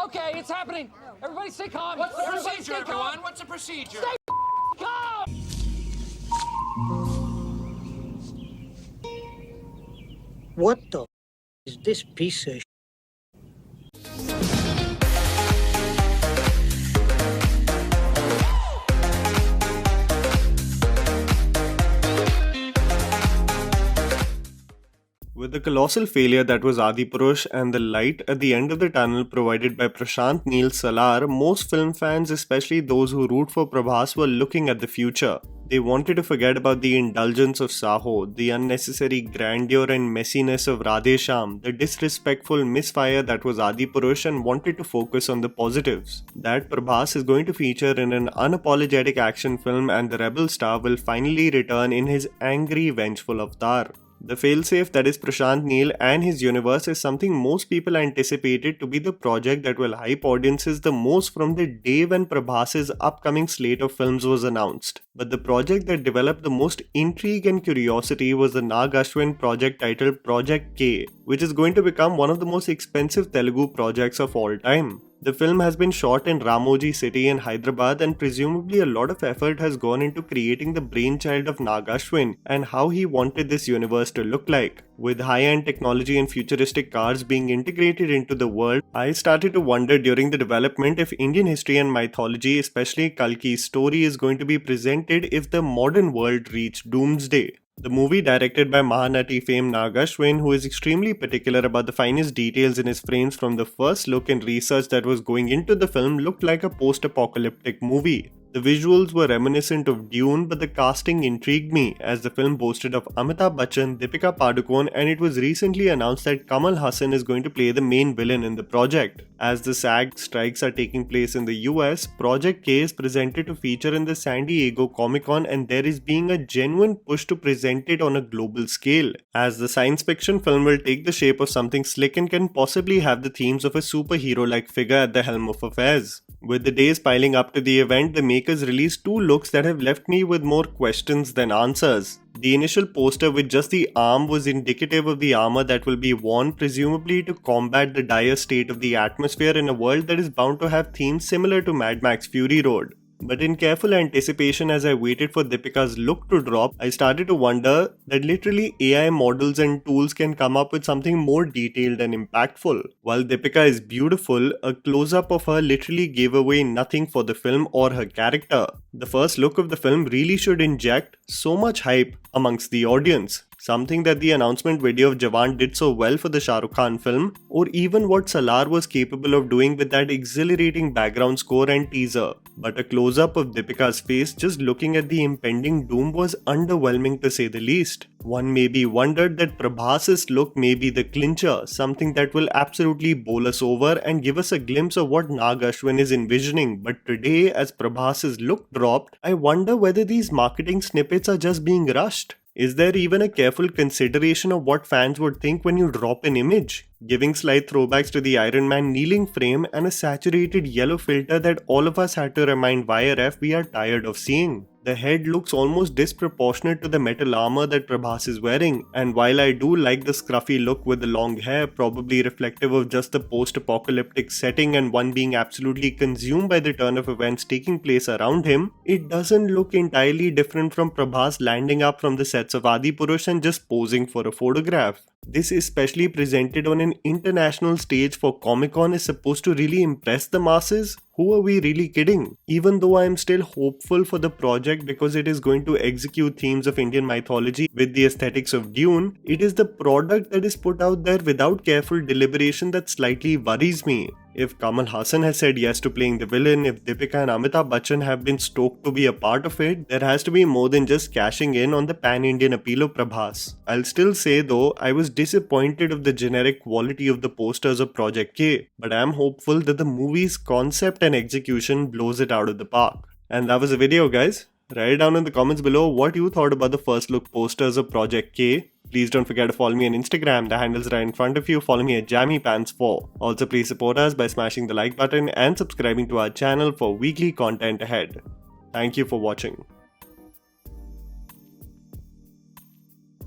Okay, it's happening. Everybody stay calm. What's the Everybody procedure, everyone? What's the procedure? Stay calm! What the is this piece of With the colossal failure that was Adipurush and the light at the end of the tunnel provided by Prashant Neel Salar, most film fans, especially those who root for Prabhas, were looking at the future. They wanted to forget about the indulgence of Saho, the unnecessary grandeur and messiness of Radhesham, the disrespectful misfire that was Adipurush, and wanted to focus on the positives. That Prabhas is going to feature in an unapologetic action film and the rebel star will finally return in his angry, vengeful avatar. The failsafe that is Prashant Neel and his universe is something most people anticipated to be the project that will hype audiences the most from the day when Prabhas's upcoming slate of films was announced. But the project that developed the most intrigue and curiosity was the Nag Ashwin project titled Project K, which is going to become one of the most expensive Telugu projects of all time. The film has been shot in Ramoji City in Hyderabad, and presumably a lot of effort has gone into creating the brainchild of Nag Ashwin and how he wanted this universe to look like. With high-end technology and futuristic cars being integrated into the world, I started to wonder during the development if Indian history and mythology, especially Kalki's story, is going to be presented if the modern world reached doomsday. The movie, directed by Mahanati fame Nag Ashwin, who is extremely particular about the finest details in his frames from the first look and research that was going into the film, looked like a post-apocalyptic movie. The visuals were reminiscent of Dune, but the casting intrigued me as the film boasted of Amitabh Bachchan, Deepika Padukone, and it was recently announced that Kamal Haasan is going to play the main villain in the project. As the SAG strikes are taking place in the US, Project K is presented to feature in the San Diego Comic-Con, and there is being a genuine push to present it on a global scale, as the science fiction film will take the shape of something slick and can possibly have the themes of a superhero-like figure at the helm of affairs. With the days piling up to the event, the makers released two looks that have left me with more questions than answers. The initial poster with just the arm was indicative of the armor that will be worn, presumably to combat the dire state of the atmosphere in a world that is bound to have themes similar to Mad Max Fury Road. But in careful anticipation as I waited for Deepika's look to drop, I started to wonder that literally AI models and tools can come up with something more detailed and impactful. While Deepika is beautiful, a close-up of her literally gave away nothing for the film or her character. The first look of the film really should inject so much hype amongst the audience. Something that the announcement video of Jawan did so well for the Shah Rukh Khan film, or even what Salar was capable of doing with that exhilarating background score and teaser. But a close-up of Deepika's face just looking at the impending doom was underwhelming to say the least. One maybe wondered that Prabhas's look may be the clincher, something that will absolutely bowl us over and give us a glimpse of what Nag Ashwin is envisioning. But today, as Prabhas's look dropped, I wonder whether these marketing snippets are just being rushed. Is there even a careful consideration of what fans would think when you drop an image? Giving slight throwbacks to the Iron Man kneeling frame and a saturated yellow filter that all of us had to remind YRF we are tired of seeing. The head looks almost disproportionate to the metal armor that Prabhas is wearing, and while I do like the scruffy look with the long hair, probably reflective of just the post-apocalyptic setting and one being absolutely consumed by the turn of events taking place around him, it doesn't look entirely different from Prabhas landing up from the sets of Adipurush and just posing for a photograph. This, especially presented on an international stage for Comic-Con, is supposed to really impress the masses? Who are we really kidding? Even though I am still hopeful for the project because it is going to execute themes of Indian mythology with the aesthetics of Dune, it is the product that is put out there without careful deliberation that slightly worries me. If Kamal Haasan has said yes to playing the villain, if Deepika and Amitabh Bachchan have been stoked to be a part of it, there has to be more than just cashing in on the pan-Indian appeal of Prabhas. I'll still say though, I was disappointed of the generic quality of the posters of Project K, but I am hopeful that the movie's concept and execution blows it out of the park. And that was the video, guys. Write down in the comments below what you thought about the first look posters of Project K. Please don't forget to follow me on Instagram, the handle's right in front of you. Follow me at JammyPants4. Also, please support us by smashing the like button and subscribing to our channel for weekly content ahead. Thank you for watching.